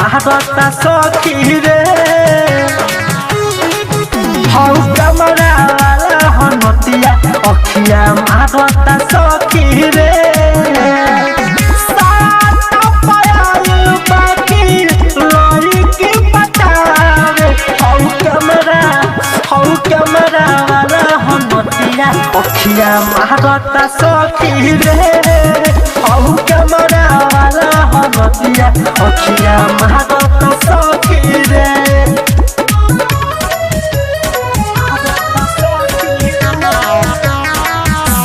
महारता सखी रे हौ कमरा वाला हनतिया अखिया महारता सखी रे अखिया महारता सखी रे हौ कमरा वाला हनतिया अखिया महारता सखी रे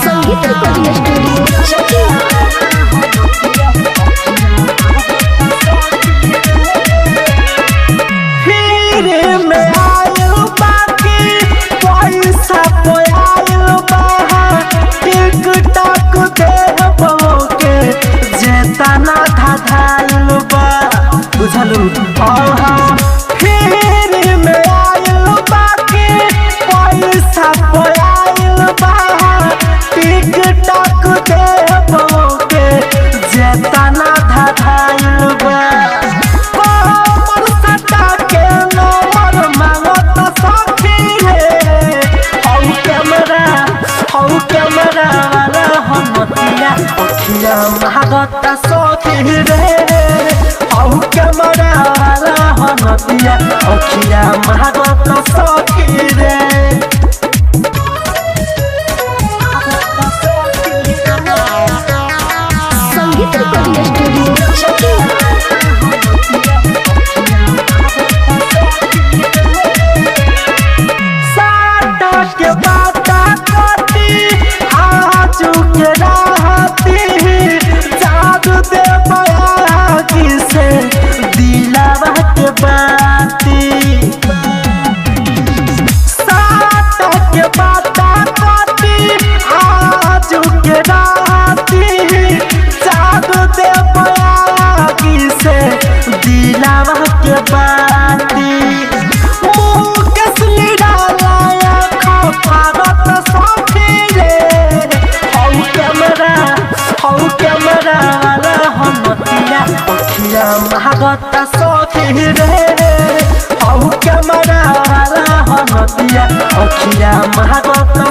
संगीत रिकॉर्डिंग स्टूडियो चकिया हीरे में आयल बाकी पैसा पोयायल बहा टिकटॉक देखबो के जेतना धाधायल बा बुझलू ओहा हीरे में आयल बाकी पैसा पोयायल बहा टिकटॉक देखबो के जेतना धाधायल बा अखिया महारता सखी रे हौ कमरा वाला हनतिया अखिया महारता सखी रे संगीत रिकॉर्डिंग स्टूडियो चकिया साटा के बाता कटी आजू के राहती जादू दे बयागी से दिलावा के बाती साटा के बाता कटी आजू के राहती जादू दे बयागी से दिलावा के बाती महारता सखी रे हौ कमरा वाला हनतिया अखिया महारता